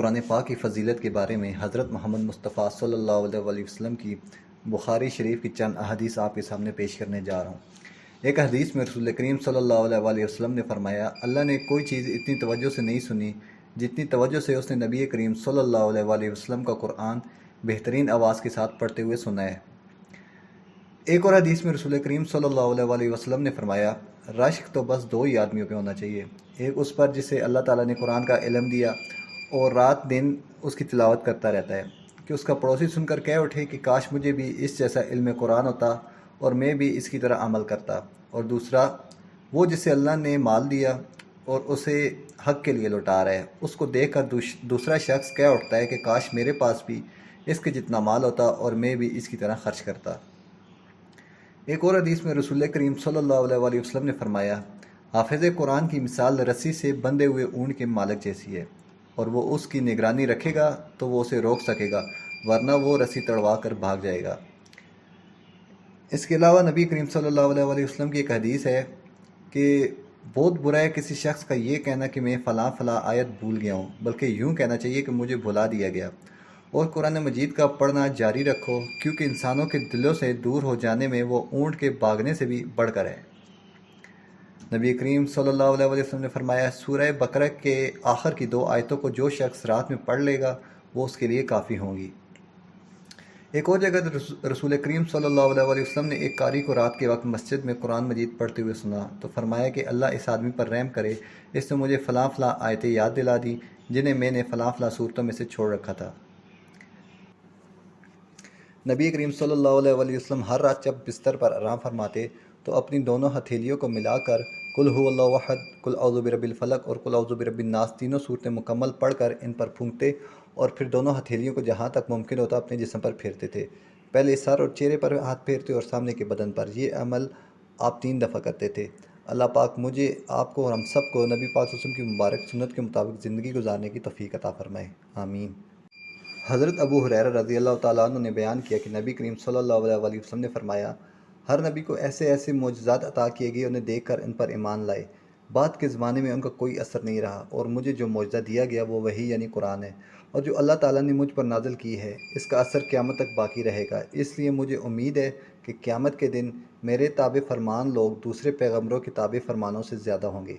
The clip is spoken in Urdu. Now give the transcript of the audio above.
قرآن پاک کی فضیلت کے بارے میں حضرت محمد مصطفیٰ صلی اللہ علیہ وسلم کی بخاری شریف کی چند احادیث آپ کے سامنے پیش کرنے جا رہا ہوں۔ ایک حدیث میں رسول کریم صلی اللہ علیہ وسلم نے فرمایا، اللہ نے کوئی چیز اتنی توجہ سے نہیں سنی جتنی توجہ سے اس نے نبی کریم صلی اللہ علیہ وسلم کا قرآن بہترین آواز کے ساتھ پڑھتے ہوئے سنا ہے۔ ایک اور حدیث میں رسول کریم صلی اللہ علیہ وسلم نے فرمایا، رشک تو بس دو ہی آدمیوں پہ ہونا چاہیے، ایک اس پر جسے اللہ تعالیٰ نے قرآن کا علم دیا اور رات دن اس کی تلاوت کرتا رہتا ہے کہ اس کا پڑوسی سن کر کہہ اٹھے کہ کاش مجھے بھی اس جیسا علم قرآن ہوتا اور میں بھی اس کی طرح عمل کرتا۔ اور دوسرا وہ جسے اللہ نے مال دیا اور اسے حق کے لیے لوٹا رہا ہے، اس کو دیکھ کر دوسرا شخص کہہ اٹھتا ہے کہ کاش میرے پاس بھی اس کے جتنا مال ہوتا اور میں بھی اس کی طرح خرچ کرتا۔ ایک اور حدیث میں رسول کریم صلی اللہ علیہ وسلم نے فرمایا، حافظ قرآن کی مثال رسی سے بندھے ہوئے اونٹ کے مالک جیسی ہے، اور وہ اس کی نگرانی رکھے گا تو وہ اسے روک سکے گا، ورنہ وہ رسی تڑوا کر بھاگ جائے گا۔ اس کے علاوہ نبی کریم صلی اللہ علیہ وسلم کی ایک حدیث ہے کہ بہت برا ہے کسی شخص کا یہ کہنا کہ میں فلاں فلاں آیت بھول گیا ہوں، بلکہ یوں کہنا چاہیے کہ مجھے بھلا دیا گیا۔ اور قرآن مجید کا پڑھنا جاری رکھو، کیونکہ انسانوں کے دلوں سے دور ہو جانے میں وہ اونٹ کے بھاگنے سے بھی بڑھ کر ہے۔ نبی کریم صلی اللہ علیہ وسلم نے فرمایا، سورہ بقرہ کے آخر کی 2 آیتوں کو جو شخص رات میں پڑھ لے گا وہ اس کے لیے کافی ہوں گی۔ ایک اور جگہ رسول کریم صلی اللہ علیہ وسلم نے ایک قاری کو رات کے وقت مسجد میں قرآن مجید پڑھتے ہوئے سنا تو فرمایا کہ اللہ اس آدمی پر رحم کرے، اس نے مجھے فلاں فلاں آیتیں یاد دلا دی جنہیں میں نے فلاں فلاں صورتوں میں سے چھوڑ رکھا تھا۔ نبی کریم صلی اللہ علیہ وسلم ہر رات جب بستر پر آرام فرماتے تو اپنی دونوں ہتھیلیوں کو ملا کر قل هو اللہ احد، قل اعوذ برب الفلق اور قل اعوذ برب الناس تینوں صورتیں مکمل پڑھ کر ان پر پھونکتے اور پھر دونوں ہتھیلیوں کو جہاں تک ممکن ہوتا اپنے جسم پر پھیرتے تھے۔ پہلے سر اور چہرے پر ہاتھ پھیرتے اور سامنے کے بدن پر۔ یہ عمل آپ 3 دفعہ کرتے تھے۔ اللہ پاک مجھے، آپ کو اور ہم سب کو نبی پاک صلی اللہ علیہ وسلم کی مبارک سنت کے مطابق زندگی گزارنے کی توفیق عطا فرمائے، آمین۔ حضرت ابو ہریرہ رضی اللہ تعالیٰ عنہ نے بیان کیا کہ نبی کریم صلی اللہ علیہ وسلم نے فرمایا، ہر نبی کو ایسے ایسے معجزات عطا کیے گئے انہیں دیکھ کر ان پر ایمان لائے، بعد کے زمانے میں ان کا کوئی اثر نہیں رہا، اور مجھے جو معجزہ دیا گیا وہ وحی یعنی قرآن ہے، اور جو اللہ تعالیٰ نے مجھ پر نازل کی ہے اس کا اثر قیامت تک باقی رہے گا۔ اس لیے مجھے امید ہے کہ قیامت کے دن میرے تابع فرمان لوگ دوسرے پیغمبروں کے تابع فرمانوں سے زیادہ ہوں گے۔